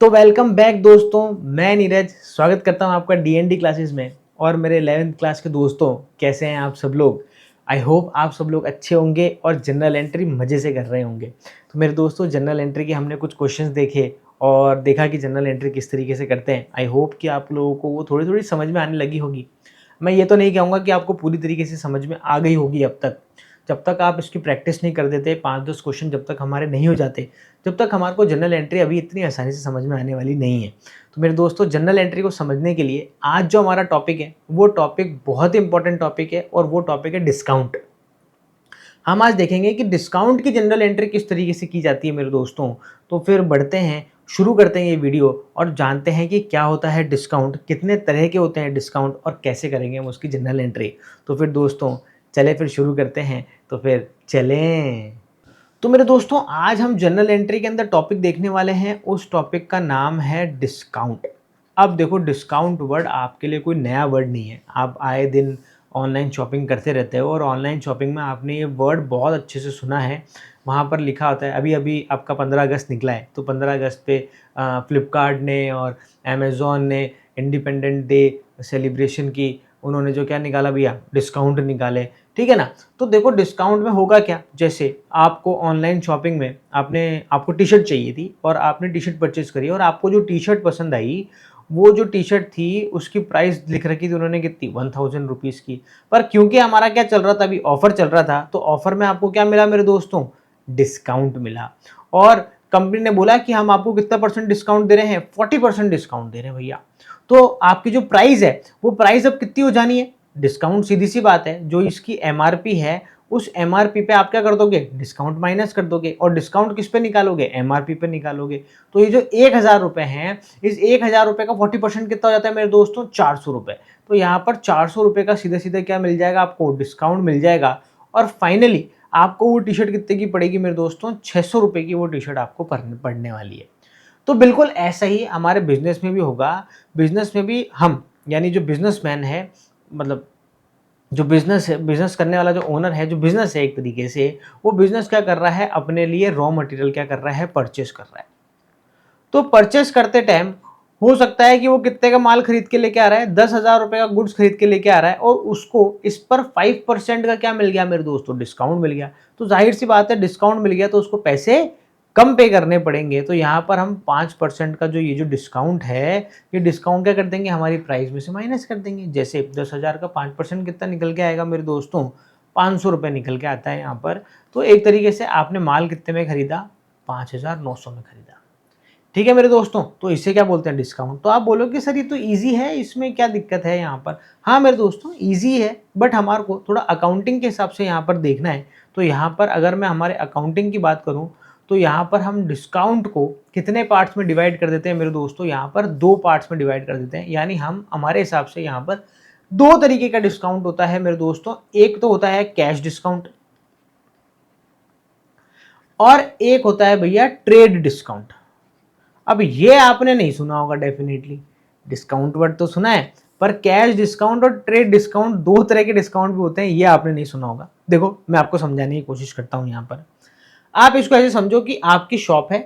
तो welcome back दोस्तों, मैं नीरज स्वागत करता हूं आपका डीएनडी क्लासेस में। और मेरे 11th क्लास के दोस्तों, कैसे हैं आप सब लोग। आई होप आप सब लोग अच्छे होंगे और जनरल एंट्री मज़े से कर रहे होंगे। तो मेरे दोस्तों, जनरल एंट्री के हमने कुछ क्वेश्चंस देखे और देखा कि जनरल एंट्री किस तरीके से करते हैं। आई होप कि आप लोगों को वो थोड़ी थोड़ी समझ में आने लगी होगी। मैं ये तो नहीं कहूँगा कि आपको पूरी तरीके से समझ में आ गई होगी अब तक। जब तक आप इसकी प्रैक्टिस नहीं कर देते, 5-10 क्वेश्चन जब तक हमारे नहीं हो जाते, जब तक हमारे को जनरल एंट्री अभी इतनी आसानी से समझ में आने वाली नहीं है। तो मेरे दोस्तों, जनरल एंट्री को समझने के लिए आज जो हमारा टॉपिक है, वो टॉपिक बहुत ही इंपॉर्टेंट टॉपिक है और वो टॉपिक है डिस्काउंट। हम आज देखेंगे कि डिस्काउंट की जनरल एंट्री किस तरीके से की जाती है मेरे दोस्तों। तो फिर बढ़ते हैं, शुरू करते हैं ये वीडियो और जानते हैं कि क्या होता है डिस्काउंट, कितने तरह के होते हैं डिस्काउंट और कैसे करेंगे हम उसकी जनरल एंट्री। तो फिर दोस्तों, चले फिर शुरू करते हैं। तो फिर चलें। तो मेरे दोस्तों, आज हम जनरल एंट्री के अंदर टॉपिक देखने वाले हैं। उस टॉपिक का नाम है डिस्काउंट। अब देखो, डिस्काउंट वर्ड आपके लिए कोई नया वर्ड नहीं है। आप आए दिन ऑनलाइन शॉपिंग करते रहते हो और ऑनलाइन शॉपिंग में आपने ये वर्ड बहुत अच्छे से सुना है। वहाँ पर लिखा होता है, अभी अभी आपका 15 अगस्त निकला है, तो 15 अगस्त पे फ्लिपकार्ट ने और अमेज़ॉन ने इंडिपेंडेंट डे सेलिब्रेशन की, उन्होंने जो क्या निकाला भैया, डिस्काउंट निकाले। ठीक है ना। तो देखो, डिस्काउंट में होगा क्या, जैसे आपको ऑनलाइन शॉपिंग में आपको टी शर्ट चाहिए थी और आपने टी शर्ट परचेज करी और आपको जो टी शर्ट पसंद आई, वो जो टी शर्ट थी उसकी प्राइस लिख रखी थी उन्होंने कितनी, 1000 रुपीज़ की। पर क्योंकि हमारा क्या चल रहा था, अभी ऑफर चल रहा था, तो ऑफर में आपको क्या मिला मेरे दोस्तों, डिस्काउंट मिला। और कंपनी ने बोला कि हम आपको कितना परसेंट डिस्काउंट दे रहे हैं, 40% डिस्काउंट दे रहे हैं भैया। तो आपकी जो प्राइस है, वो प्राइस अब कितनी हो जानी है, डिस्काउंट सीधी सी बात है, जो इसकी एमआरपी है उस एमआरपी पे आप क्या कर दोगे, डिस्काउंट माइनस कर दोगे। और डिस्काउंट किस पे निकालोगे, एमआरपी पे निकालोगे। तो ये जो 1000 रुपये हैं, इस 1000 रुपये का 40% कितना हो जाता है मेरे दोस्तों, 400 रुपये। तो यहाँ पर 400 रुपये का सीधे सीधे क्या मिल जाएगा, आपको डिस्काउंट मिल जाएगा। और फाइनली आपको वो टी शर्ट कितने की पड़ेगी मेरे दोस्तों, 600 रुपये की वो टी शर्ट आपको पड़ने वाली है। तो बिल्कुल ऐसा ही हमारे बिजनेस में भी होगा। बिजनेस में भी हम, यानी जो बिजनेसमैन है, मतलब जो बिजनेस है, बिजनेस करने वाला जो ओनर है, जो बिजनेस है एक तरीके से, वो बिजनेस क्या कर रहा है, अपने लिए रॉ मटेरियल क्या कर रहा है, परचेस कर रहा है। तो परचेस करते टाइम हो सकता है कि वो कितने का माल खरीद के लेके आ रहा है, 10,000 रुपये का गुड्स खरीद के लेके आ रहा है और उसको इस पर 5% का क्या मिल गया मेरे दोस्तों, डिस्काउंट मिल गया। तो जाहिर सी बात है, डिस्काउंट मिल गया तो उसको पैसे कम पे करने पड़ेंगे। तो यहाँ पर हम 5% का जो ये जो डिस्काउंट है, ये डिस्काउंट क्या कर देंगे, हमारी प्राइस में से माइनस कर देंगे। जैसे 10,000 का 5% कितना निकल के आएगा मेरे दोस्तों, 500 रुपये निकल के आता है यहाँ पर। तो एक तरीके से आपने माल कितने में खरीदा, 5,900 में खरीदा। ठीक है मेरे दोस्तों, तो इसे क्या बोलते हैं, डिस्काउंट। तो आप बोलोगे कि सर ये तो इजी है, इसमें क्या दिक्कत है यहाँ पर। हाँ मेरे दोस्तों, इजी है, बट हमारे को थोड़ा अकाउंटिंग के हिसाब से यहाँ पर देखना है। तो यहाँ पर अगर मैं हमारे अकाउंटिंग की बात करूँ, तो यहाँ पर हम डिस्काउंट को कितने पार्ट्स में डिवाइड कर देते हैं मेरे दोस्तों, यहाँ पर 2 पार्ट्स में डिवाइड कर देते हैं। यानी हम हमारे हिसाब से यहाँ पर 2 तरीके का डिस्काउंट होता है मेरे दोस्तों। एक तो होता है कैश डिस्काउंट और एक होता है भैया ट्रेड डिस्काउंट। अब ये आपने नहीं सुना होगा डेफिनेटली, डिस्काउंट वर्ड तो सुना है, पर कैश डिस्काउंट और ट्रेड डिस्काउंट, 2 तरह के डिस्काउंट भी होते हैं, ये आपने नहीं सुना होगा। देखो, मैं आपको समझाने की कोशिश करता हूँ यहाँ पर। आप इसको ऐसे समझो कि आपकी शॉप है,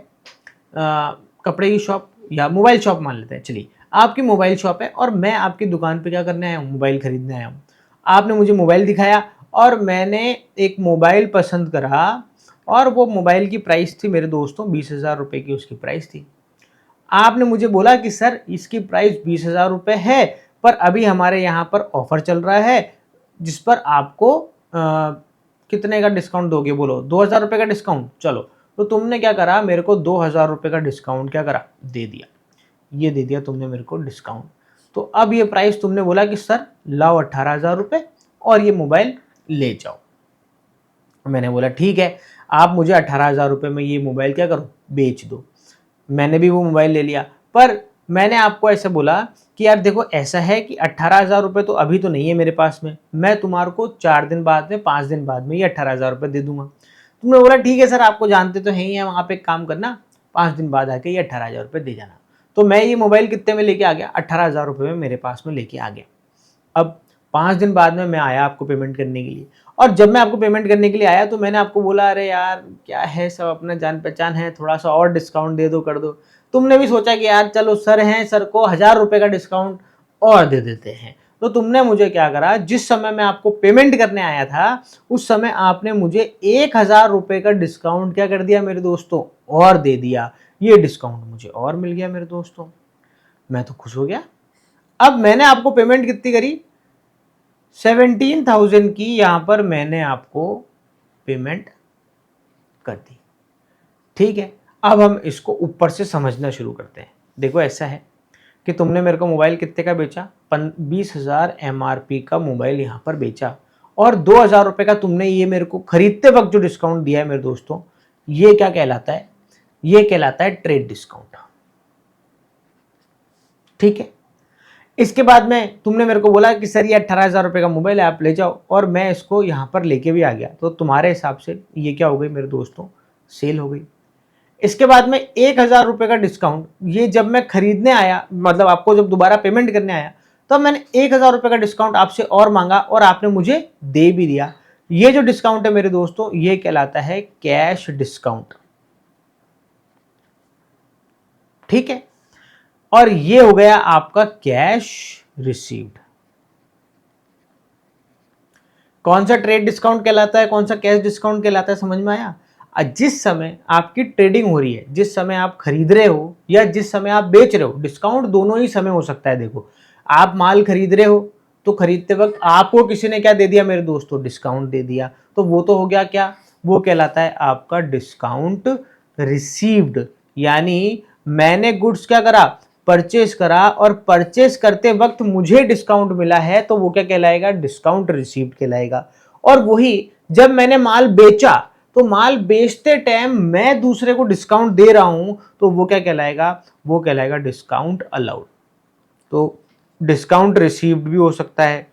कपड़े की शॉप या मोबाइल शॉप मान लेते हैं, चलिए आपकी मोबाइल शॉप है और मैं आपकी दुकान पे क्या करने आया हूँ, मोबाइल खरीदने आया हूँ। आपने मुझे मोबाइल दिखाया और मैंने एक मोबाइल पसंद करा और वो मोबाइल की प्राइस थी मेरे दोस्तों 20,000 रुपये की, उसकी प्राइस थी। आपने मुझे बोला कि सर इसकी प्राइस 20,000 रुपये है, पर अभी हमारे यहाँ पर ऑफर चल रहा है जिस पर आपको कितने का डिस्काउंट दोगे, बोलो 2,000 रुपये का डिस्काउंट। चलो, तो तुमने क्या करा, मेरे को 2,000 रुपये का डिस्काउंट क्या करा, दे दिया। ये दे दिया तुमने मेरे को डिस्काउंट। तो अब ये प्राइस तुमने बोला कि सर लाओ 18,000 रुपये और ये मोबाइल ले जाओ। मैंने बोला ठीक है, आप मुझे 18,000 रुपये में ये मोबाइल क्या करो, बेच दो। मैंने भी वो मोबाइल ले लिया, पर मैंने आपको ऐसे बोला कि यार देखो, ऐसा है कि 18,000 रुपये तो अभी तो नहीं है मेरे पास में, मैं तुम्हारे को 4 दिन बाद में, 5 दिन बाद में ये 18,000 रुपये दे दूंगा। तुमने बोला ठीक है सर, आपको जानते तो हैं ही हैं, वहाँ पे एक काम करना, 5 दिन बाद आके ये 18,000 रुपये दे जाना। तो मैं ये मोबाइल कितने में लेके आ गया, 18,000 रुपये में मेरे पास में लेके आ गया। अब 5 दिन बाद में मैं आया आपको पेमेंट करने के लिए, और जब मैं आपको पेमेंट करने के लिए आया तो मैंने आपको बोला, अरे यार क्या है, सब अपना जान पहचान है, थोड़ा सा और डिस्काउंट दे दो, कर दो। तुमने भी सोचा कि यार चलो सर हैं, सर को 1000 रुपये का डिस्काउंट और दे देते हैं। तो तुमने मुझे क्या करा, जिस समय मैं आपको पेमेंट करने आया था उस समय आपने मुझे 1000 रुपये का डिस्काउंट क्या कर दिया मेरे दोस्तों, और दे दिया। ये डिस्काउंट मुझे और मिल गया मेरे दोस्तों, मैं तो खुश हो गया। अब मैंने आपको पेमेंट कितनी करी, 17,000 की यहां पर मैंने आपको पेमेंट कर दी। ठीक है, अब हम इसको ऊपर से समझना शुरू करते हैं। देखो ऐसा है कि तुमने मेरे को मोबाइल कितने का बेचा, 20,000 MRP का मोबाइल यहां पर बेचा, और 2,000 रुपये का तुमने ये मेरे को खरीदते वक्त जो डिस्काउंट दिया है मेरे दोस्तों, ये क्या कहलाता है, ये कहलाता है ट्रेड डिस्काउंट। ठीक है, इसके बाद में तुमने मेरे को बोला कि सर ये 18,000 रुपये का मोबाइल है, आप ले जाओ, और मैं इसको यहाँ पर लेके भी आ गया, तो तुम्हारे हिसाब से ये क्या हो गई मेरे दोस्तों, सेल हो गई। इसके बाद में 1,000 रुपये का डिस्काउंट, ये जब मैं खरीदने आया, मतलब आपको जब दोबारा पेमेंट करने आया, तो मैंने 1,000 रुपये का डिस्काउंट आपसे और मांगा और आपने मुझे दे भी दिया। ये जो डिस्काउंट है मेरे दोस्तों, ये कहलाता है कैश डिस्काउंट। ठीक है, और ये हो गया आपका कैश रिसीव्ड। कौन सा ट्रेड डिस्काउंट कहलाता है, कौन सा कैश डिस्काउंट कहलाता है, समझ में आया। जिस समय आपकी ट्रेडिंग हो रही है, जिस समय आप खरीद रहे हो या जिस समय आप बेच रहे हो, डिस्काउंट दोनों ही समय हो सकता है। देखो, आप माल खरीद रहे हो तो खरीदते वक्त आपको किसी ने क्या दे दिया मेरे दोस्तों, डिस्काउंट दे दिया, तो वो तो हो गया क्या, वो कहलाता है आपका डिस्काउंट रिसीव्ड। यानी मैंने गुड्स क्या करा, परचेस करा, और परचेस करते वक्त मुझे डिस्काउंट मिला है, तो वो क्या कहलाएगा, डिस्काउंट रिसीव्ड कहलाएगा। और वही जब मैंने माल बेचा, तो माल बेचते टाइम मैं दूसरे को डिस्काउंट दे रहा हूं, तो वो क्या कहलाएगा, वो कहलाएगा डिस्काउंट अलाउड। तो डिस्काउंट रिसीव्ड भी हो सकता है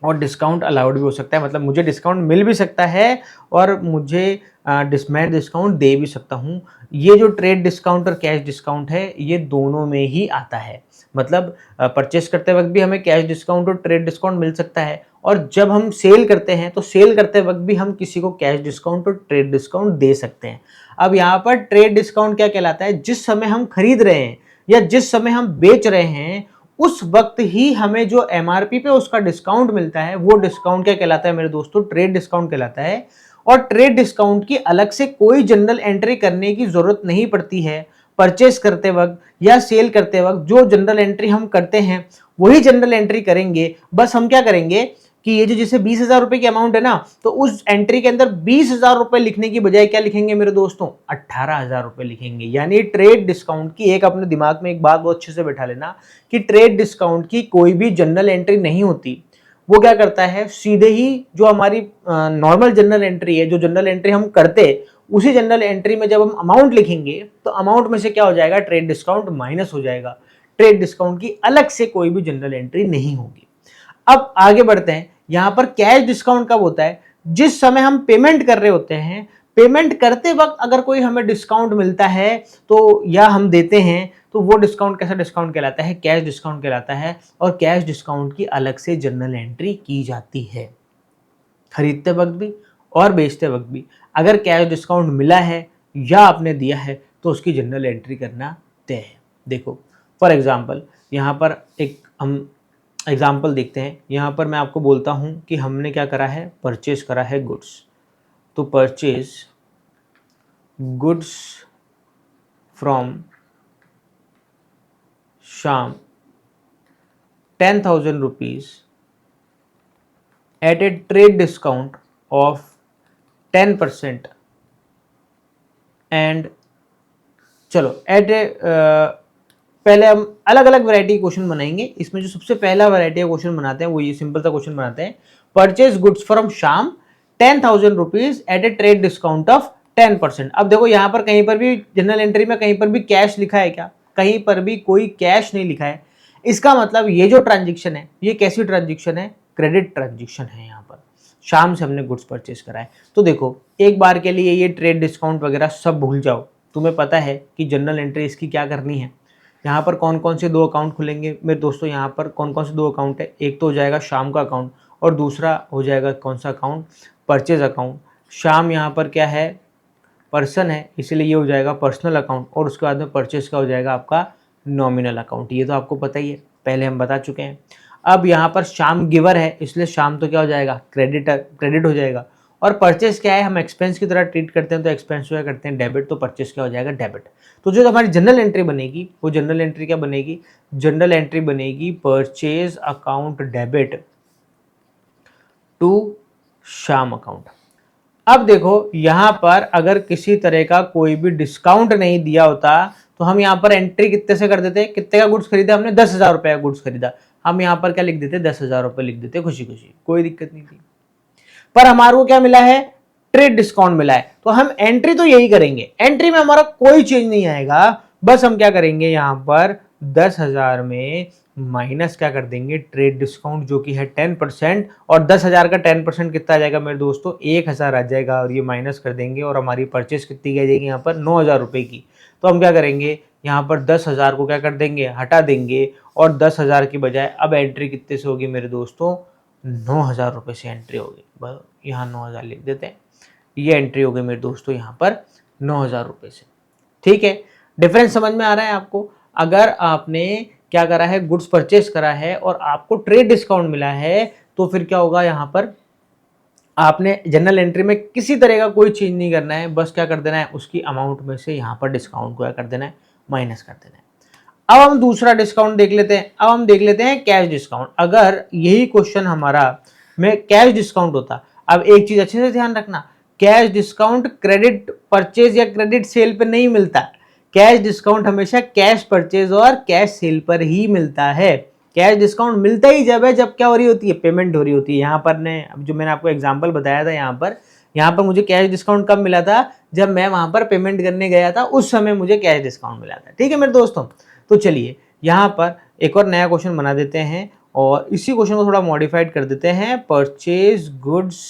और डिस्काउंट अलाउड भी हो सकता है, मतलब मुझे डिस्काउंट मिल भी सकता है और मुझे मैं डिस्काउंट दे भी सकता हूँ। ये जो ट्रेड डिस्काउंट और कैश डिस्काउंट है, ये दोनों में ही आता है। मतलब परचेस करते वक्त भी हमें कैश डिस्काउंट और ट्रेड डिस्काउंट मिल सकता है, और जब हम सेल करते हैं तो सेल करते वक्त भी हम किसी को कैश डिस्काउंट और ट्रेड डिस्काउंट दे सकते हैं। अब यहाँ पर ट्रेड डिस्काउंट क्या कहलाता है, जिस समय हम खरीद रहे हैं या जिस समय हम बेच रहे हैं, उस वक्त ही हमें जो MRP पे उसका डिस्काउंट मिलता है, वो डिस्काउंट क्या कहलाता है मेरे दोस्तों, ट्रेड डिस्काउंट कहलाता है। और ट्रेड डिस्काउंट की अलग से कोई जनरल एंट्री करने की जरूरत नहीं पड़ती है। परचेस करते वक्त या सेल करते वक्त जो जनरल एंट्री हम करते हैं वही जनरल एंट्री करेंगे। बस हम क्या करेंगे कि ये जो जैसे 20,000 रुपए की अमाउंट है ना, तो उस एंट्री के अंदर 20,000 रुपए लिखने की बजाय क्या लिखेंगे मेरे दोस्तों, 18,000 रुपए लिखेंगे। यानी ट्रेड डिस्काउंट की एक अपने दिमाग में एक बात बहुत अच्छे से बैठा लेना कि ट्रेड डिस्काउंट की कोई भी जनरल एंट्री नहीं होती। वो क्या करता है, सीधे ही जो हमारी नॉर्मल जनरल एंट्री है, जो जनरल एंट्री हम करते, उसी जनरल एंट्री में जब हम अमाउंट लिखेंगे तो अमाउंट में से क्या हो जाएगा, ट्रेड डिस्काउंट माइनस हो जाएगा। ट्रेड डिस्काउंट की अलग से कोई भी जनरल एंट्री नहीं होगी। अब आगे बढ़ते हैं, यहां पर कैश डिस्काउंट कब होता है, जिस समय हम पेमेंट कर रहे होते हैं, पेमेंट करते वक्त अगर कोई हमें डिस्काउंट मिलता है तो या हम देते हैं, तो वो डिस्काउंट कैसा डिस्काउंट कहलाता है, कैश डिस्काउंट कहलाता है। और कैश डिस्काउंट की अलग से जनरल एंट्री की जाती है, खरीदते वक्त भी और बेचते वक्त भी। अगर कैश डिस्काउंट मिला है या आपने दिया है तो उसकी जनरल एंट्री करना तय है। देखो फॉर एग्जांपल, यहाँ पर एक हम एग्जांपल देखते हैं। यहाँ पर मैं आपको बोलता हूँ कि हमने क्या करा है, परचेज करा है गुड्स। तो purchase goods from Shyam 10,000 rupees at a trade discount of 10%। And चलो एट ए पहले हम अलग अलग वैरायटी क्वेश्चन बनाएंगे। इसमें जो सबसे पहला वैरायटी का क्वेश्चन बनाते हैं वो ये सिंपल सा क्वेश्चन बनाते हैं, purchase goods from Shyam 10,000 rupees at a trade discount of 10%। अब देखो यहाँ पर कहीं पर भी जनरल एंट्री में कहीं पर भी कैश लिखा है क्या, कहीं पर भी कोई कैश नहीं लिखा है। इसका मतलब ये जो ट्रांजेक्शन है ये कैसी ट्रांजेक्शन है, क्रेडिट ट्रांजेक्शन है। यहाँ पर शाम से हमने गुड्स परचेज करा है। तो देखो एक बार के लिए ये ट्रेड डिस्काउंट वगैरह सब भूल जाओ, तुम्हें पता है कि जनरल एंट्री इसकी क्या करनी है। यहाँ पर कौन कौन से दो अकाउंट खुलेंगे मेरे दोस्तों, यहाँ पर कौन कौन से दो अकाउंट है, एक तो हो जाएगा शाम का अकाउंट और दूसरा हो जाएगा कौन सा अकाउंट, परचेज अकाउंट। शाम यहाँ पर क्या है, पर्सन है इसलिए ये हो जाएगा पर्सनल अकाउंट, और उसके बाद में परचेज का हो जाएगा आपका नॉमिनल अकाउंट। ये तो आपको पता ही है, पहले हम बता चुके हैं। अब यहाँ पर श्याम गिवर है इसलिए श्याम तो क्या हो जाएगा, क्रेडिट हो जाएगा। और परचेस क्या है, हम एक्सपेंस की तरह ट्रीट करते हैं तो एक्सपेंस क्या करते हैं, डेबिट, तो परचेस क्या हो जाएगा, डेबिट। तो जो हमारी जनरल एंट्री बनेगी वो जनरल एंट्री क्या बनेगी, जनरल एंट्री बनेगी purchase account debit to Shyam account. अब देखो यहाँ पर अगर किसी तरह का कोई भी डिस्काउंट नहीं दिया होता तो हम यहाँ पर एंट्री कितने से कर देते, कितने का गुड्स खरीदा हमने, 10,000 रुपए का गुड्स खरीदा, हम यहाँ पर क्या लिख देते, 10,000 रुपए लिख देते, खुशी खुशी, कोई दिक्कत नहीं थी। पर हमारे को क्या मिला है, ट्रेड डिस्काउंट मिला है, तो हम एंट्री तो यही करेंगे, एंट्री में हमारा कोई चेंज नहीं आएगा, बस हम क्या करेंगे यहाँ पर 10,000 में माइनस क्या कर देंगे, ट्रेड डिस्काउंट जो कि है 10%, और 10,000 का 10% कितना आ जाएगा मेरे दोस्तों, 1,000 आ जाएगा, और ये माइनस कर देंगे, और हमारी परचेस कितनी आ जाएगी यहाँ पर 9,000 रुपए की। तो हम क्या करेंगे यहाँ पर 10,000 को क्या कर देंगे, हटा देंगे, और 10,000 की बजाय अब एंट्री कितने से होगी मेरे दोस्तों, 9,000 रुपये से एंट्री होगी। यहाँ 9,000 लिख देते हैं, ये एंट्री हो गई मेरे दोस्तों यहाँ पर 9,000 रुपये से। ठीक है, डिफरेंस समझ में आ रहा है आपको। अगर आपने क्या करा है, गुड्स परचेस करा है और आपको ट्रेड डिस्काउंट मिला है तो फिर क्या होगा, यहाँ पर आपने जनरल एंट्री में किसी तरह का कोई चेंज नहीं करना है, बस क्या कर देना है, उसकी अमाउंट में से यहाँ पर डिस्काउंट को क्या कर देना है, माइनस कर देना है। अब हम दूसरा डिस्काउंट देख लेते हैं, अब हम देख लेते हैं कैश डिस्काउंट। अगर यही क्वेश्चन हमारा में कैश डिस्काउंट होता, अब एक चीज अच्छे से ध्यान रखना, कैश डिस्काउंट क्रेडिट परचेज या क्रेडिट सेल पे नहीं मिलता, कैश डिस्काउंट हमेशा कैश परचेज और कैश सेल पर ही मिलता है। कैश डिस्काउंट मिलता ही जब है, जब क्या हो रही होती है, पेमेंट हो रही होती है। यहाँ पर ने जो मैंने आपको एग्जांपल बताया था, यहाँ पर मुझे कैश डिस्काउंट कब मिला था, जब मैं वहां पर पेमेंट करने गया था, उस समय मुझे कैश डिस्काउंट मिला था। ठीक है मेरे दोस्तों, तो चलिए यहाँ पर एक और नया क्वेश्चन बना देते हैं और इसी क्वेश्चन को थोड़ा मॉडिफाइड कर देते हैं। Purchase goods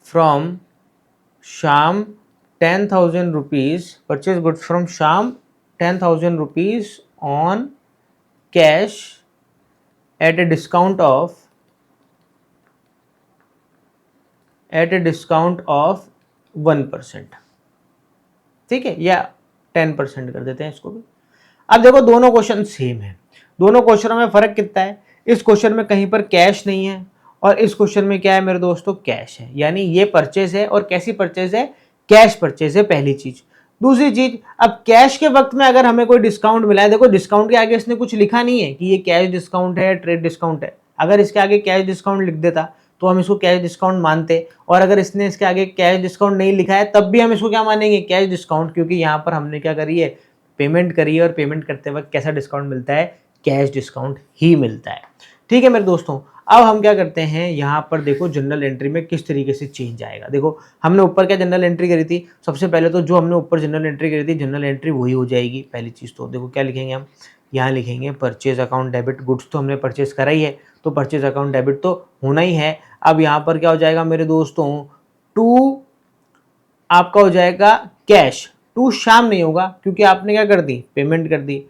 from Shyam 10,000 rupees, purchase goods from Shyam 10,000 rupees on cash at A discount of 1%। ठीक है, या 10% कर देते हैं इसको भी। अब देखो दोनों क्वेश्चन सेम है, दोनों क्वेश्चनों में फर्क कितना है, इस क्वेश्चन में कहीं पर कैश नहीं है और इस क्वेश्चन में क्या है मेरे दोस्तों, कैश है। यानी ये परचेज है, और कैसी परचेज है, कैश परचेज है, पहली चीज। दूसरी चीज, अब कैश के वक्त में अगर हमें कोई डिस्काउंट मिला है, देखो डिस्काउंट के आगे इसने कुछ लिखा नहीं है कि ये कैश डिस्काउंट है, ट्रेड डिस्काउंट है। अगर इसके आगे कैश डिस्काउंट लिख देता तो हम इसको कैश डिस्काउंट मानते, और अगर इसने इसके आगे कैश डिस्काउंट नहीं लिखा है तब भी हम इसको क्या मानेंगे, कैश डिस्काउंट, क्योंकि यहाँ पर हमने क्या करी है, पेमेंट करी है, और पेमेंट करते वक्त कैसा डिस्काउंट मिलता है, कैश डिस्काउंट ही मिलता है। ठीक है मेरे दोस्तों, अब हम क्या करते हैं, यहाँ पर देखो जनरल एंट्री में किस तरीके से चेंज आएगा। देखो हमने ऊपर क्या जनरल एंट्री करी थी, सबसे पहले तो जो हमने ऊपर जनरल एंट्री करी थी, जनरल एंट्री वही हो जाएगी पहली चीज़। तो देखो क्या लिखेंगे हम, यहाँ लिखेंगे परचेज अकाउंट डेबिट, गुड्स तो हमने परचेज करा ही है तो परचेज अकाउंट डेबिट तो होना ही है। अब यहाँ पर क्या हो जाएगा मेरे दोस्तों, टू आपका हो जाएगा कैश, टू श्याम नहीं होगा क्योंकि आपने क्या कर दी, पेमेंट कर दी।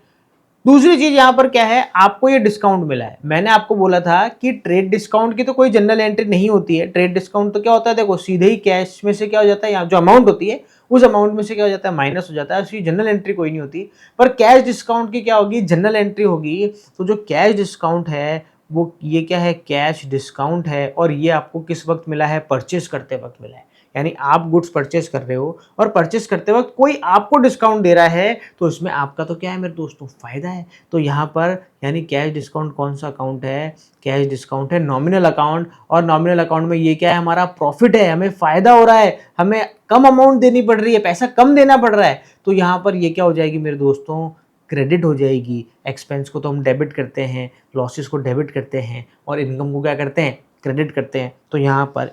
दूसरी चीज यहाँ पर क्या है, आपको ये डिस्काउंट मिला है। मैंने आपको बोला था कि ट्रेड डिस्काउंट की तो कोई जनरल एंट्री नहीं होती है, ट्रेड डिस्काउंट तो क्या होता है, देखो सीधे ही कैश में से क्या हो जाता है, यहाँ जो अमाउंट होती है उस अमाउंट में से क्या हो जाता है, माइनस हो जाता है, उसकी जनरल एंट्री कोई नहीं होती। पर कैश डिस्काउंट की क्या होगी, जनरल एंट्री होगी। तो जो कैश डिस्काउंट है वो ये क्या है, कैश डिस्काउंट है, और ये आपको किस वक्त मिला है, परचेस करते वक्त मिला है। यानी आप गुड्स परचेस कर रहे हो और परचेस करते वक्त कोई आपको डिस्काउंट दे रहा है तो इसमें आपका तो क्या है मेरे दोस्तों, फायदा है। तो यहाँ पर यानी कैश डिस्काउंट कौन सा अकाउंट है, कैश डिस्काउंट है नॉमिनल अकाउंट, और नॉमिनल अकाउंट में ये क्या है, हमारा प्रॉफिट है, हमें फायदा हो रहा है, हमें कम अमाउंट देनी पड़ रही है, पैसा कम देना पड़ रहा है। तो यहाँ पर ये क्या हो जाएगी मेरे दोस्तों, क्रेडिट हो जाएगी। एक्सपेंस को तो हम डेबिट करते हैं, लॉसेस को डेबिट करते हैं, और इनकम को क्या करते हैं, क्रेडिट करते हैं। तो यहाँ पर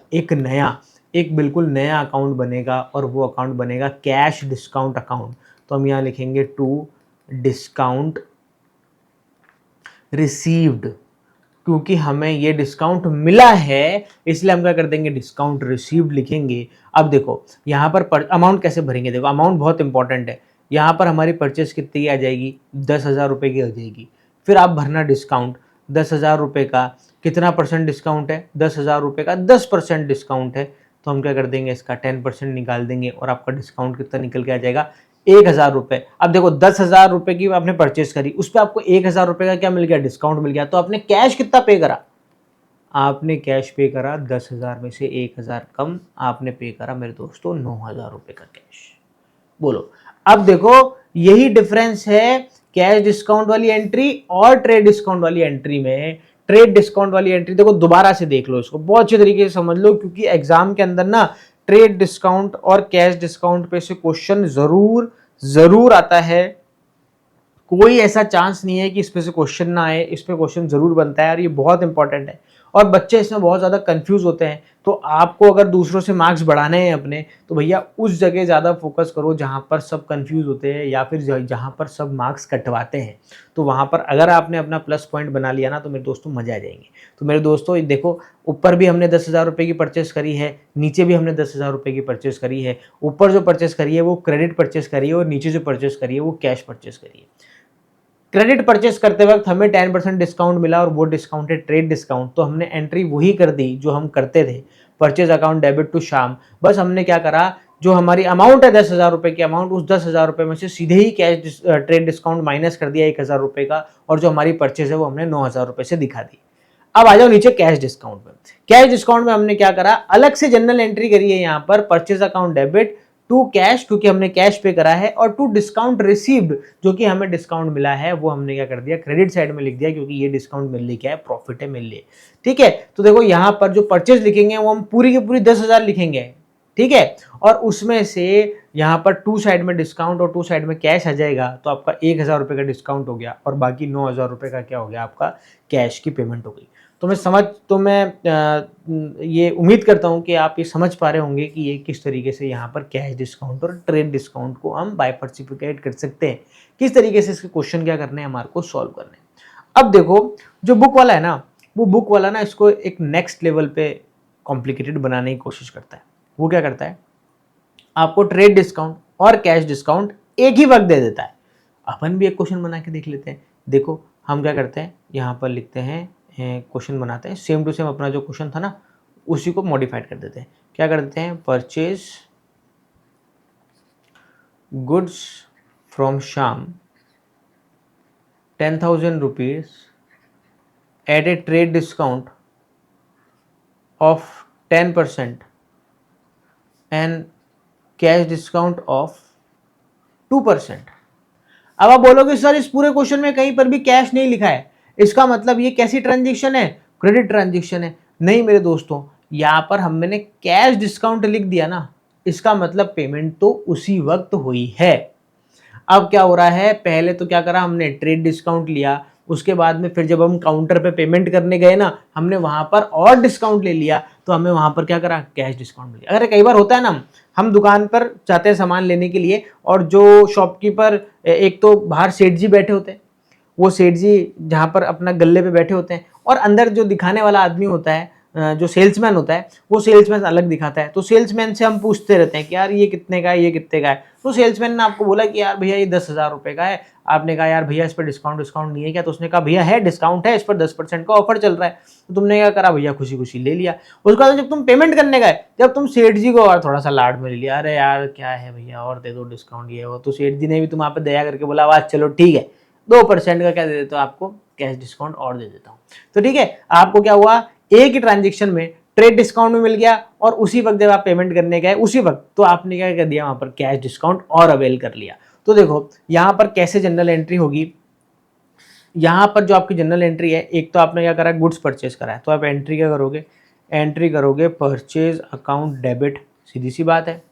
एक बिल्कुल नया अकाउंट बनेगा, और वो अकाउंट बनेगा कैश डिस्काउंट अकाउंट। तो हम यहाँ लिखेंगे टू डिस्काउंट रिसीव्ड, क्योंकि हमें ये डिस्काउंट मिला है इसलिए हम क्या कर देंगे, डिस्काउंट रिसीव्ड लिखेंगे। अब देखो यहाँ पर अमाउंट कैसे भरेंगे, देखो अमाउंट बहुत इंपॉर्टेंट है। यहाँ पर हमारी परचेस कितनी आ जाएगी, 10,000 रुपये की आ जाएगी। फिर आप भरना डिस्काउंट, 10,000 रुपये का कितना परसेंट डिस्काउंट है, 10,000 रुपये का 10% डिस्काउंट है। तो हम क्या कर देंगे, इसका 10% निकाल देंगे और आपका डिस्काउंट कितना निकल के आ जाएगा, 1,000 रुपये। अब देखो 10,000 रुपये की आपने परचेस करी, उस पर आपको 1,000 रुपये का क्या मिल गया, डिस्काउंट मिल गया। तो आपने कैश कितना पे करा, आपने कैश पे करा 10,000 में से 1,000 कम आपने पे करा मेरे दोस्तों 9,000 रुपये का कैश। बोलो, अब देखो यही डिफरेंस है कैश डिस्काउंट वाली एंट्री और ट्रेड डिस्काउंट वाली एंट्री में। ट्रेड डिस्काउंट वाली एंट्री देखो, दोबारा से देख लो इसको, बहुत अच्छे तरीके से समझ लो, क्योंकि एग्जाम के अंदर ना ट्रेड डिस्काउंट और कैश डिस्काउंट पे से क्वेश्चन जरूर जरूर आता है। कोई ऐसा चांस नहीं है कि इस पे से क्वेश्चन ना आए, इस पे क्वेश्चन जरूर बनता है और ये बहुत इंपॉर्टेंट है। और बच्चे इसमें बहुत ज़्यादा कंफ्यूज होते हैं, तो आपको अगर दूसरों से मार्क्स बढ़ाने हैं अपने, तो भैया उस जगह ज़्यादा फोकस करो जहाँ पर सब कंफ्यूज होते हैं या फिर जहाँ पर सब मार्क्स कटवाते हैं। तो वहाँ पर अगर आपने अपना प्लस पॉइंट बना लिया ना, तो मेरे दोस्तों मज़ा आ जाएंगे। तो मेरे दोस्तों देखो, ऊपर भी हमने 10,000 रुपये की परचेस करी है, नीचे भी हमने 10,000 रुपये की परचेस करी है। ऊपर जो परचेस करी है वो क्रेडिट परचेस करी है और नीचे जो परचेस करी है वो कैश परचेस करी है। क्रेडिट परचेस करते वक्त हमें 10% डिस्काउंट मिला और वो डिस्काउंट है ट्रेड डिस्काउंट, तो हमने एंट्री वही कर दी जो हम करते थे, purchase account debit to Shyam. बस हमने क्या करा, जो हमारी अमाउंट है 10,000 रुपये की अमाउंट, उस 10,000 रुपये में से सीधे ही कैश ट्रेड डिस्काउंट माइनस कर दिया 1,000 रुपये का, और जो हमारी परचेज है वो हमने 9,000 रुपये से दिखा दी। अब आ जाओ नीचे कैश डिस्काउंट में। कैश डिस्काउंट में हमने क्या करा, अलग से जनरल एंट्री करी है यहाँ पर, purchase account debit to cash, क्योंकि हमने कैश पे करा है, और टू डिस्काउंट रिसीव्ड, जो कि हमें डिस्काउंट मिला है, वो हमने क्या कर दिया, क्रेडिट साइड में लिख दिया, क्योंकि ये डिस्काउंट मिल रही क्या है, प्रॉफिट है मिल रही। ठीक है, तो देखो यहाँ पर जो परचेज लिखेंगे वो हम पूरी की पूरी 10,000 लिखेंगे। ठीक है, और उसमें से यहाँ पर टू साइड में डिस्काउंट और टू साइड में कैश आ जाएगा, तो आपका 1,000 रुपये का डिस्काउंट हो गया और बाकी 9,000 रुपये का क्या हो गया, आपका कैश की पेमेंट हो गई। तो मैं ये उम्मीद करता हूँ कि आप ये समझ पा रहे होंगे कि ये किस तरीके से यहाँ पर कैश डिस्काउंट और ट्रेड डिस्काउंट को हम बाइफर्सिफिकेट कर सकते हैं, किस तरीके से इसके क्वेश्चन क्या करने हैं, हमारे को सॉल्व करने हैं। अब देखो, जो बुक वाला है ना, वो बुक वाला ना इसको एक नेक्स्ट लेवल पे कॉम्प्लिकेटेड बनाने की कोशिश करता है। वो क्या करता है, आपको ट्रेड डिस्काउंट और कैश डिस्काउंट एक ही वक्त दे देता है। अपन भी एक क्वेश्चन बना के देख लेते हैं। देखो हम क्या करते हैं, यहाँ पर लिखते हैं, क्वेश्चन बनाते हैं, सेम टू सेम अपना जो क्वेश्चन था ना उसी को मॉडिफाइड कर देते हैं। क्या कर देते हैं, purchase goods from Shyam 10,000 rupees at a trade discount of 10% and cash discount of 2%। अब आप बोलोगे सर इस पूरे क्वेश्चन में कहीं पर भी कैश नहीं लिखा है, इसका मतलब ये कैसी ट्रांजेक्शन है, क्रेडिट ट्रांजेक्शन है। नहीं मेरे दोस्तों, यहाँ पर हमने कैश डिस्काउंट लिख दिया ना, इसका मतलब पेमेंट तो उसी वक्त हुई है। अब क्या हो रहा है, पहले तो क्या करा हमने, ट्रेड डिस्काउंट लिया, उसके बाद में फिर जब हम काउंटर पे पेमेंट करने गए ना, हमने वहां पर और डिस्काउंट ले लिया, तो हमें वहां पर क्या करा, कैश डिस्काउंट मिल गया। अगर कई बार होता है ना, हम दुकान पर जाते हैं सामान लेने के लिए, और जो शॉपकीपर, एक तो बाहर सेठ जी बैठे होते हैं, वो सेठ जी जहाँ पर अपना गल्ले पे बैठे होते हैं, और अंदर जो दिखाने वाला आदमी होता है, जो सेल्समैन होता है, वो सेल्समैन अलग दिखाता है। तो सेल्समैन से हम पूछते रहते हैं कि यार ये कितने का है, ये कितने का है। तो सेल्समैन ने आपको बोला कि यार भैया ये 10,000 रुपये का है। आपने कहा यार भैया इस पर डिस्काउंट नहीं है क्या, तो उसने कहा भैया है डिस्काउंट है, इस पर 10% का ऑफर चल रहा है। तो तुमने क्या करा भैया, खुशी खुशी ले लिया। उसके बाद जब तुम पेमेंट करने गए, जब तुम सेठ जी को और थोड़ा सा लाड में ले लिया, अरे यार क्या है भैया और दे दो डिस्काउंट, ये हो, तो सेठ जी ने भी तुम वहाँ पर दया करके बोला वाह चलो ठीक है 2% का क्या दे देता हूँ आपको, कैश डिस्काउंट और दे देता हूँ। तो ठीक है, आपको क्या हुआ, एक ही ट्रांजेक्शन में ट्रेड डिस्काउंट में मिल गया, और उसी वक्त जब आप पेमेंट करने गए उसी वक्त तो आपने क्या कर दिया, वहां पर कैश डिस्काउंट और अवेल कर लिया। तो देखो यहां पर कैसे जनरल एंट्री होगी, यहां पर जो आपकी जनरल एंट्री है, एक तो आपने क्या करा, गुड्स परचेज करा है, तो आप एंट्री क्या करोगे, एंट्री करोगे परचेज अकाउंट डेबिट, सीधी सी बात है।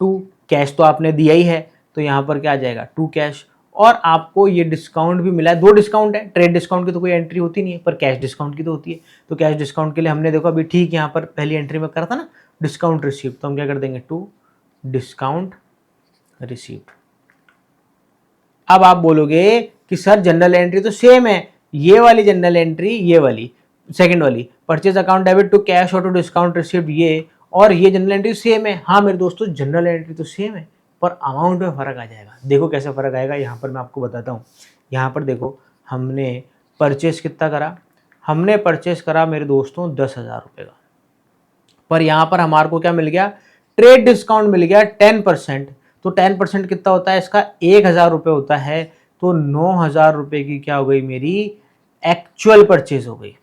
टू कैश तो आपने दिया ही है, तो यहाँ पर क्या आ जाएगा, टू कैश। और आपको ये डिस्काउंट भी मिला है, दो डिस्काउंट है, ट्रेड डिस्काउंट की तो कोई एंट्री होती नहीं है, पर कैश डिस्काउंट की तो होती है। तो कैश डिस्काउंट के लिए हमने देखो अभी ठीक यहाँ पर पहली एंट्री में करा था ना डिस्काउंट रिसीव्ड, तो हम क्या कर देंगे, टू डिस्काउंट रिसीव्ड। अब आप बोलोगे कि सर जनरल एंट्री तो सेम है, ये वाली जनरल एंट्री, ये वाली सेकंड वाली purchase account debit to cash और टू डिस्काउंट रिसीव्ड, ये और ये जनरल एंट्री सेम है। हाँ मेरे दोस्तों, जनरल एंट्री तो सेम है, पर अमाउंट में फर्क आ जाएगा। देखो कैसे फर्क आएगा, यहाँ पर मैं आपको बताता हूँ। यहाँ पर देखो हमने परचेस कितना करा, हमने परचेस करा मेरे दोस्तों 10,000 रुपये का, पर यहाँ पर हमारे को क्या मिल गया, ट्रेड डिस्काउंट मिल गया 10%। तो 10% कितना होता है इसका, 1000 रुपये होता है। तो 9000 रुपये की क्या हो गई, मेरी एक्चुअल परचेज हो गई।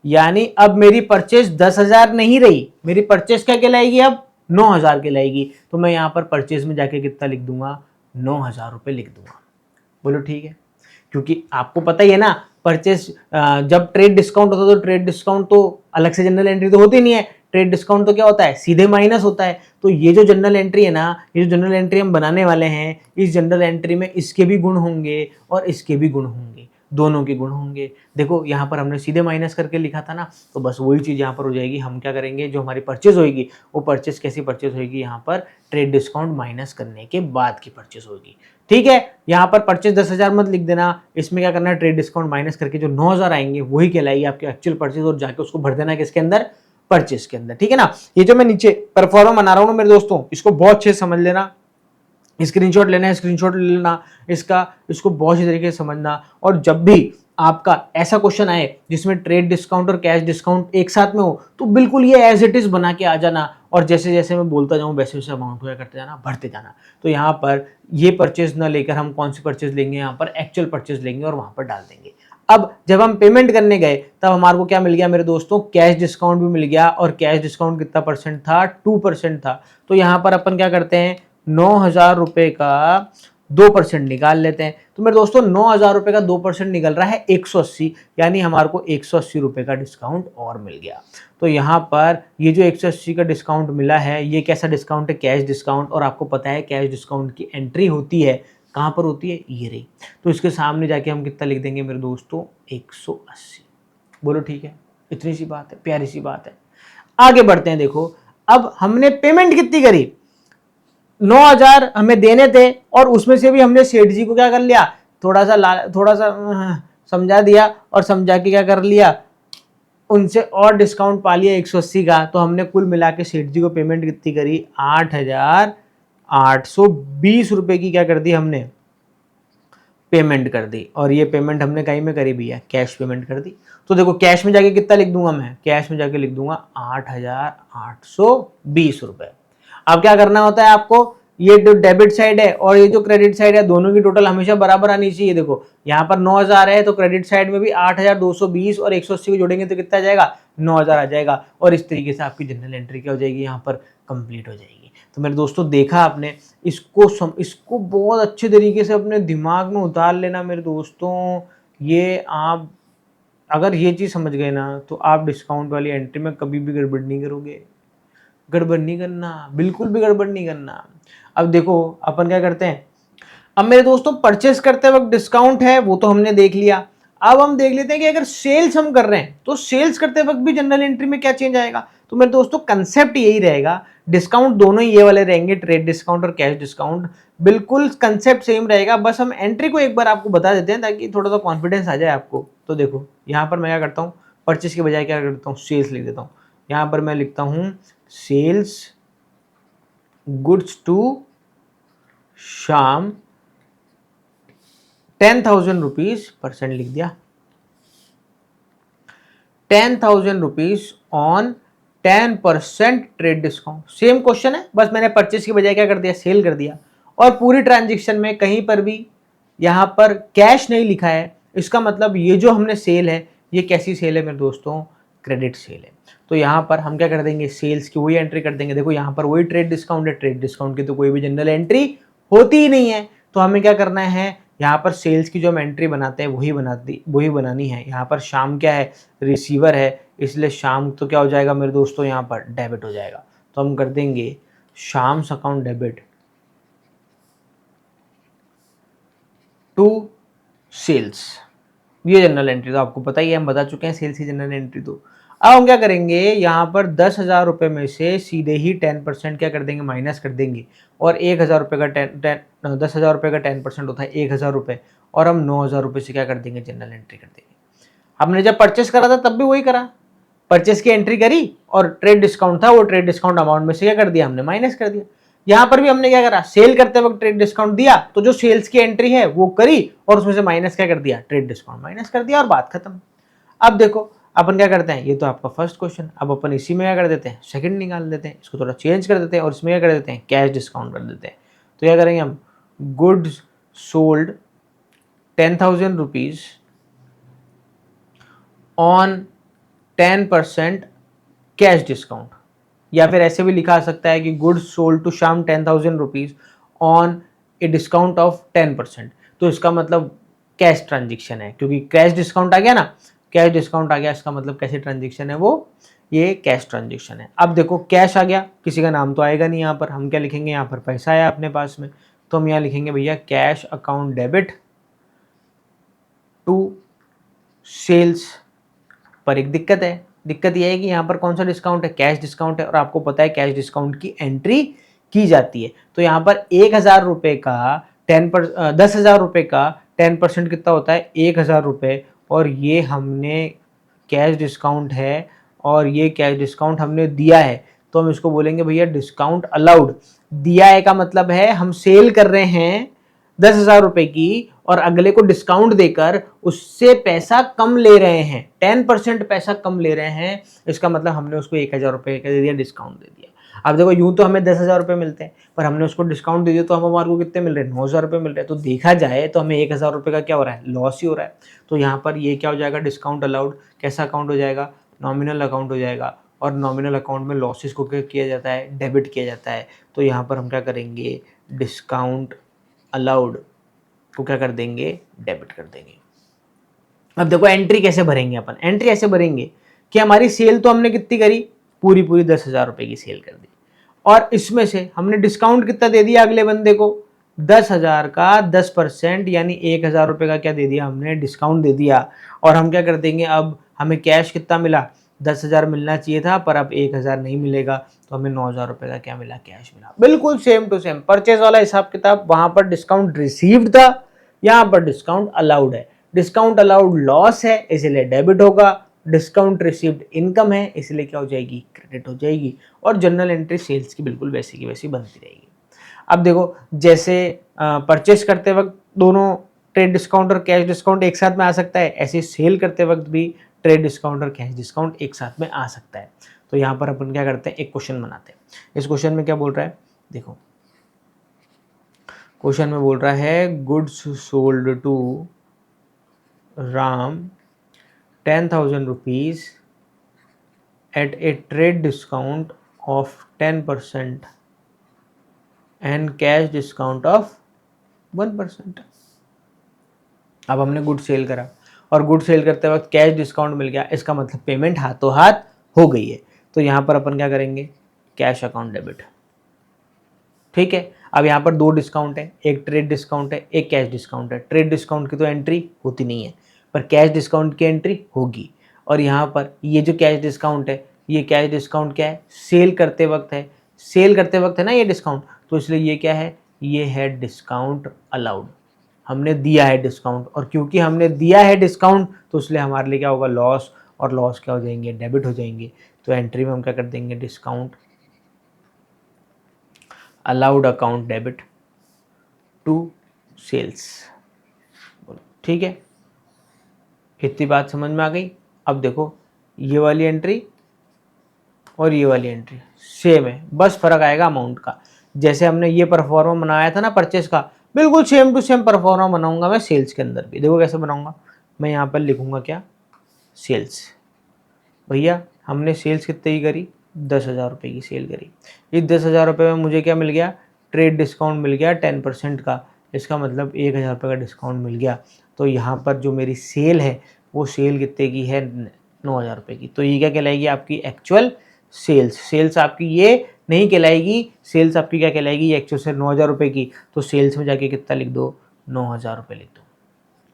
यानी अब मेरी परचेज 10,000 नहीं रही, मेरी परचेज क्या कहलाएगी, अब 9000 कहलाएगी। तो मैं यहां पर परचेज में जाके कितना लिख दूंगा, 9000 रुपये लिख दूंगा। बोलो ठीक है, क्योंकि आपको पता ही है ना, परचेस जब ट्रेड डिस्काउंट होता है तो ट्रेड डिस्काउंट तो अलग से जनरल एंट्री तो होती नहीं है, ट्रेड डिस्काउंट तो क्या होता है, सीधे माइनस होता है। तो ये जो जनरल एंट्री है ना, ये जो जनरल एंट्री हम बनाने वाले हैं, इस जनरल एंट्री में इसके भी गुण होंगे और इसके भी गुण होंगे, दोनों के गुण होंगे। देखो यहाँ पर हमने सीधे माइनस करके लिखा था ना, तो बस वही चीज़ यहाँ पर हो जाएगी। हम क्या करेंगे, जो हमारी परचेज होगी वो परचेज कैसी परचेज होगी, यहाँ पर ट्रेड डिस्काउंट माइनस करने के बाद की परचेज होगी। ठीक है, यहाँ पर परचेज 10,000 मत लिख देना, इसमें क्या करना है, ट्रेड डिस्काउंट माइनस करके जो 9000 आएंगे वही कहलाएगी आपके एक्चुअल परचेज, और जाके उसको भर देना किसके अंदर, परचेज के अंदर। ठीक है ना, ये जो मैं नीचे परफॉर्मा बना रहा हूँ मेरे दोस्तों, इसको बहुत अच्छे से समझ लेना, स्क्रीनशॉट लेना है स्क्रीनशॉट ले लेना इसको बहुत अच्छी तरीके से समझना। और जब भी आपका ऐसा क्वेश्चन आए जिसमें ट्रेड डिस्काउंट और कैश डिस्काउंट एक साथ में हो, तो बिल्कुल ये एज इट इज बना के आ जाना, और जैसे जैसे मैं बोलता जाऊँ वैसे वैसे अमाउंट होया करते जाना, भरते जाना। तो यहाँ पर ये परचेज ना लेकर हम कौन सी परचेज लेंगे, यहाँ पर एक्चुअल परचेज लेंगे और वहां पर डाल देंगे। अब जब हम पेमेंट करने गए तब हमारे को क्या मिल गया मेरे दोस्तों, कैश डिस्काउंट भी मिल गया, और कैश डिस्काउंट कितना परसेंट था, 2% था। तो यहाँ पर अपन क्या करते हैं, 9000 रुपये का 2% निकाल लेते हैं। तो मेरे दोस्तों 9000 रुपये का 2% निकल रहा है 180, यानी हमारे को 180 रुपये का डिस्काउंट और मिल गया। तो यहाँ पर ये जो 180 का डिस्काउंट मिला है, ये कैसा डिस्काउंट है, कैश डिस्काउंट। और आपको पता है कैश डिस्काउंट की एंट्री होती है कहाँ पर होती है, ये रही। तो इसके सामने जाके हम कितना लिख देंगे मेरे दोस्तों, 180। बोलो ठीक है, इतनी सी बात है, प्यारी सी बात है। आगे बढ़ते हैं। देखो अब हमने पेमेंट कितनी करी, 9000 हमें देने थे, और उसमें से भी हमने सेठ जी को क्या कर लिया, थोड़ा सा समझा दिया, और समझा के क्या कर लिया, उनसे और डिस्काउंट पा लिया 180 का। तो हमने कुल मिला के सेठ जी को पेमेंट कितनी करी, 8820 रुपए की क्या कर दी हमने, पेमेंट कर दी। और ये पेमेंट हमने कहीं में करी भैया, कैश पेमेंट कर दी। तो देखो कैश में जाके कितना लिख दूंगा मैं, कैश में जाके लिख दूंगा 8820 रुपए। अब क्या करना होता है आपको, ये जो डेबिट साइड है और ये जो क्रेडिट साइड है, दोनों की टोटल हमेशा बराबर आनी चाहिए। देखो यहाँ पर 9000 है, तो क्रेडिट साइड में भी 8220 और 180 को जोड़ेंगे तो कितना आ जाएगा, 9000 आ जाएगा। और इस तरीके से आपकी जनरल एंट्री क्या हो जाएगी, यहाँ पर कंप्लीट हो जाएगी। तो मेरे दोस्तों देखा आपने, इसको बहुत अच्छे तरीके से अपने दिमाग में उतार लेना मेरे दोस्तों। ये आप अगर ये चीज़ समझ गए ना, तो आप डिस्काउंट वाली एंट्री में कभी भी गड़बड़ नहीं करोगे। गड़बड़ नहीं करना, बिल्कुल भी गड़बड़ नहीं करना। अब देखो अपन क्या करते हैं, अब मेरे दोस्तों परचेस करते वक्त डिस्काउंट है वो तो हमने देख लिया। अब हम देख लेते हैं कि अगर सेल्स हम कर रहे हैं तो सेल्स करते वक्त भी जनरल एंट्री में क्या चेंज आएगा। तो मेरे दोस्तों कंसेप्ट यही रहेगा, डिस्काउंट दोनों ही ये वाले रहेंगे, ट्रेड डिस्काउंट और कैश डिस्काउंट, बिल्कुल कंसेप्ट सेम रहेगा। बस हम एंट्री को एक बार आपको बता देते हैं ताकि थोड़ा सा कॉन्फिडेंस आ जाए आपको। तो देखो यहाँ पर मैं क्या करता हूँ, परचेस के बजाय क्या करता हूँ, सेल्स लिख देता हूँ। यहाँ पर मैं लिखता हूँ sales goods to Shyam 10,000 rupees, percent लिख दिया, 10,000 rupees on 10% trade discount. Same question है, बस मैंने परचेस की बजाय क्या कर दिया, सेल कर दिया। और पूरी ट्रांजेक्शन में कहीं पर भी यहां पर कैश नहीं लिखा है, इसका मतलब ये जो हमने सेल है ये कैसी सेल है मेरे दोस्तों, क्रेडिट सेल है। तो यहाँ पर हम क्या कर देंगे, सेल्स की वही एंट्री कर देंगे। देखो यहाँ पर वही ट्रेड डिस्काउंट है, ट्रेड डिस्काउंट की तो कोई भी जनरल एंट्री होती ही नहीं है। तो हमें क्या करना है, यहाँ पर सेल्स की जो हम एंट्री बनाते हैं वही बनानी है। यहाँ पर शाम क्या है, रिसीवर है, इसलिए शाम तो क्या हो जाएगा मेरे दोस्तों, यहाँ पर डेबिट हो जाएगा। तो हम कर देंगे शाम्स अकाउंट डेबिट टू सेल्स। ये जनरल एंट्री तो आपको पता ही है, हम बता चुके हैं सेल्स की जनरल एंट्री। तो अब हम क्या करेंगे, यहाँ पर 10,000 रुपये में से सीधे ही 10% क्या कर देंगे, माइनस कर देंगे। और 1,000 रुपये का 10,000 रुपये का 10% होता है 1,000 रुपये, और हम 9,000 रुपये से क्या कर देंगे, जनरल एंट्री कर देंगे। हमने जब परचेस करा था तब भी वही करा, परचेस की एंट्री करी और ट्रेड डिस्काउंट था, वो ट्रेड डिस्काउंट अमाउंट में से क्या कर दिया, हमने माइनस कर दिया। यहाँ पर भी हमने क्या करा, सेल करते वक्त ट्रेड डिस्काउंट दिया, तो जो सेल्स की एंट्री है वो करी और उसमें से माइनस क्या कर दिया, ट्रेड डिस्काउंट माइनस कर दिया, और बात खत्म। अब देखो अपन क्या करते हैं, ये तो आपका फर्स्ट क्वेश्चन, अब अपन इसी में क्या कर देते हैं, सेकंड निकाल देते हैं, इसको थोड़ा चेंज कर देते हैं और इसमें क्या कर देते हैं, कैश डिस्काउंट कर देते हैं। तो क्या करेंगे हम, goods sold 10,000 rupees on 10% cash discount, या फिर ऐसे भी लिखा सकता है कि goods sold to Shyam 10,000 rupees on a discount of 10%। तो इसका मतलब कैश ट्रांजेक्शन है, क्योंकि कैश डिस्काउंट आ गया ना, कैश डिस्काउंट आ गया, इसका मतलब कैसे ट्रांजेक्शन है वो, ये कैश ट्रांजेक्शन है। अब देखो कैश आ गया, किसी का नाम तो आएगा नहीं यहाँ पर, हम क्या लिखेंगे, यहाँ पर पैसा आया अपने पास में, तो हम यहाँ लिखेंगे भैया cash account debit to sales. पर एक दिक्कत है, दिक्कत यह है कि यहाँ पर कौन सा डिस्काउंट है, कैश डिस्काउंट है, और आपको पता है कैश डिस्काउंट की एंट्री की जाती है। तो यहाँ पर 1,000 रुपये का 10,000 रुपये का 10% कितना होता है, 1,000 रुपये, और ये हमने कैश डिस्काउंट है और ये कैश डिस्काउंट हमने दिया है, तो हम इसको बोलेंगे भैया डिस्काउंट अलाउड। दिया है का मतलब है हम सेल कर रहे हैं 10,000 रुपये की और अगले को डिस्काउंट देकर उससे पैसा कम ले रहे हैं, 10% पैसा कम ले रहे हैं, इसका मतलब हमने उसको 1,000 रुपये का दे दिया, डिस्काउंट दे दिया। अब देखो यूं तो हमें 10,000 रुपये मिलते हैं, पर हमने उसको डिस्काउंट दे दिया तो हम हमारे को कितने मिल रहे हैं, 9,000 रुपये मिल रहे हैं। तो देखा जाए तो हमें 1,000 रुपये का क्या हो रहा है, लॉस ही हो रहा है। तो यहाँ पर ये क्या हो जाएगा, डिस्काउंट अलाउड कैसा अकाउंट हो जाएगा, नॉमिनल अकाउंट हो जाएगा, और नॉमिनल अकाउंट में लॉसेस को क्या किया जाता है, डेबिट किया जाता है। तो यहाँ पर हम क्या करेंगे, डिस्काउंट अलाउड को क्या कर देंगे, डेबिट कर देंगे। अब देखो एंट्री कैसे भरेंगे अपन, एंट्री ऐसे भरेंगे कि हमारी सेल तो हमने कितनी करी, पूरी पूरी 10,000 रुपये की सेल कर दी, और इसमें से हमने डिस्काउंट कितना दे दिया अगले बंदे को, 10,000 का 10% यानी 1,000 रुपये का क्या दे दिया हमने, डिस्काउंट दे दिया। और हम क्या कर देंगे, अब हमें कैश कितना मिला, 10,000 मिलना चाहिए था पर अब 1,000 नहीं मिलेगा, तो हमें 9,000 रुपये का क्या मिला, कैश मिला। बिल्कुल सेम टू सेम परचेज वाला हिसाब किताब, वहां पर डिस्काउंट रिसीव्ड था, यहाँ पर डिस्काउंट अलाउड है। डिस्काउंट अलाउड लॉस है इसलिए डेबिट होगा, डिस्काउंट रिसीव्ड इनकम है इसलिए क्या हो जाएगी, क्रेडिट हो जाएगी। और जनरल एंट्री सेल्स की बिल्कुल वैसी की वैसी बनती रहेगी। अब देखो जैसे परचेस करते वक्त दोनों ट्रेड डिस्काउंट और कैश डिस्काउंट एक साथ में आ सकता है, ऐसे सेल करते वक्त भी ट्रेड डिस्काउंट और कैश डिस्काउंट एक साथ में आ सकता है। तो यहाँ पर अपन क्या करते हैं, एक क्वेश्चन बनाते हैं। इस क्वेश्चन में क्या बोल रहा है, देखो क्वेश्चन में बोल रहा है goods sold to Ram 10,000 rupees at a trade discount of 10% and cash discount of 1%। अब हमने गुड सेल करा और गुड सेल करते वक्त कैश डिस्काउंट मिल गया, इसका मतलब पेमेंट हाथों हाथ हो गई है। तो यहाँ पर अपन क्या करेंगे, कैश अकाउंट डेबिट। ठीक है, अब यहाँ पर दो डिस्काउंट है, एक ट्रेड डिस्काउंट है, एक कैश डिस्काउंट है। ट्रेड डिस्काउंट की तो एंट्री होती नहीं है, पर कैश डिस्काउंट की एंट्री होगी। और यहाँ पर ये जो कैश डिस्काउंट है, ये कैश डिस्काउंट क्या है, सेल करते वक्त है, सेल करते वक्त है ना ये डिस्काउंट, तो इसलिए ये क्या है, ये है डिस्काउंट अलाउड। हमने दिया है डिस्काउंट, और क्योंकि हमने दिया है डिस्काउंट तो इसलिए हमारे लिए क्या होगा, लॉस, और लॉस क्या हो जाएंगे, डेबिट हो जाएंगे। तो एंट्री में हम क्या कर देंगे, discount allowed account debit to sales. ठीक है, इतनी बात समझ में आ गई। अब देखो ये वाली एंट्री और ये वाली एंट्री सेम है, बस फर्क आएगा अमाउंट का। जैसे हमने ये परफॉर्मा बनाया था ना परचेस का, बिल्कुल सेम टू सेम परफॉर्मा बनाऊंगा मैं सेल्स के अंदर भी। देखो कैसे बनाऊंगा, मैं यहाँ पर लिखूंगा क्या, सेल्स। भैया हमने सेल्स कितने की करी, 10,000 रुपये की सेल करी। इस 10,000 रुपये में मुझे क्या मिल गया, ट्रेड डिस्काउंट मिल गया 10% का, इसका मतलब 1,000 रुपये का डिस्काउंट मिल गया। तो यहाँ पर जो मेरी सेल है वो सेल कितने की है, 9,000 रुपये की। तो ये क्या कहलाएगी, आपकी एक्चुअल सेल्स। सेल्स आपकी ये नहीं कहलाएगी, सेल्स आपकी क्या कहलाएगी, ये एक्चुअल से 9,000 रुपये की। तो सेल्स में जाके कितना लिख दो, 9,000 रुपये लिख दो।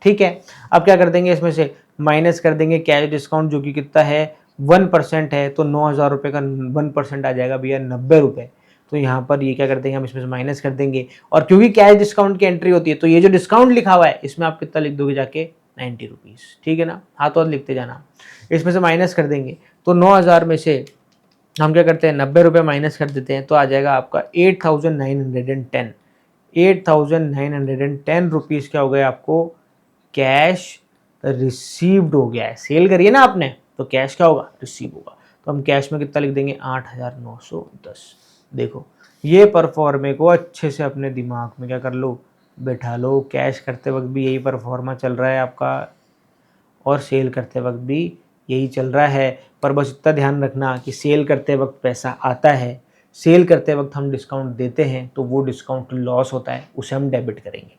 ठीक है, अब क्या कर देंगे, इसमें से माइनस कर देंगे कैश डिस्काउंट जो कि कितना है, 1% है। तो 9,000 रुपये का 1% आ जाएगा भैया 90 रुपये। तो यहाँ पर ये क्या कर देंगे, हम इसमें से माइनस कर देंगे, और क्योंकि कैश डिस्काउंट की एंट्री होती है तो ये जो डिस्काउंट लिखा हुआ है इसमें आप कितना लिख दोगे जाके, 90 रुपीज़। ठीक है ना, हाथों हाथ लिखते जाना। इसमें से माइनस कर देंगे, तो 9,000 में से हम क्या करते हैं, 90 रुपये माइनस कर देते हैं, तो आ जाएगा आपका 8,910। 8,910 रुपीज़ क्या हो गया आपको, कैश रिसीव्ड हो गया है। सेल करिए ना आपने, तो कैश क्या होगा, रिसीव होगा। तो हम कैश में कितना लिख देंगे, 8,910। देखो ये परफॉर्मे को अच्छे से अपने दिमाग में क्या कर लो, बैठा लो। कैश करते वक्त भी यही परफॉर्मा चल रहा है आपका और सेल करते वक्त भी यही चल रहा है। पर बस इतना ध्यान रखना कि सेल करते वक्त पैसा आता है, सेल करते वक्त हम डिस्काउंट देते हैं तो वो डिस्काउंट लॉस होता है, उसे हम डेबिट करेंगे।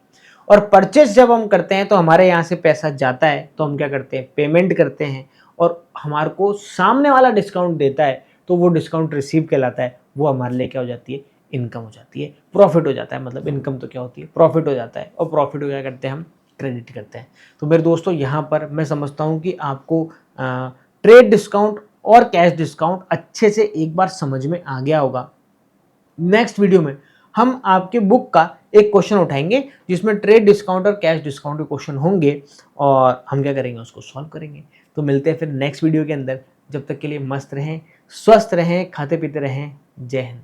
और परचेस जब हम करते हैं तो हमारे यहाँ से पैसा जाता है तो हम क्या करते हैं, पेमेंट करते हैं और हमारे को सामने वाला डिस्काउंट देता है तो वो डिस्काउंट रिसीव कहलाता है। वो हमारे लिए क्या हो जाती है, इनकम हो जाती है, प्रॉफिट हो जाता है। मतलब इनकम तो क्या होती है, प्रॉफिट हो जाता है। और प्रॉफिट हो क्या करते हैं हम, क्रेडिट करते हैं। तो मेरे दोस्तों यहाँ पर मैं समझता हूँ कि आपको ट्रेड डिस्काउंट और कैश डिस्काउंट अच्छे से एक बार समझ में आ गया होगा। नेक्स्ट वीडियो में हम आपके बुक का एक क्वेश्चन उठाएंगे जिसमें ट्रेड डिस्काउंट और कैश डिस्काउंट के क्वेश्चन होंगे और हम क्या करेंगे, उसको सॉल्व करेंगे। तो मिलते हैं फिर नेक्स्ट वीडियो के अंदर। जब तक के लिए मस्त रहें, स्वस्थ रहें, खाते पीते रहें। जय हिंद।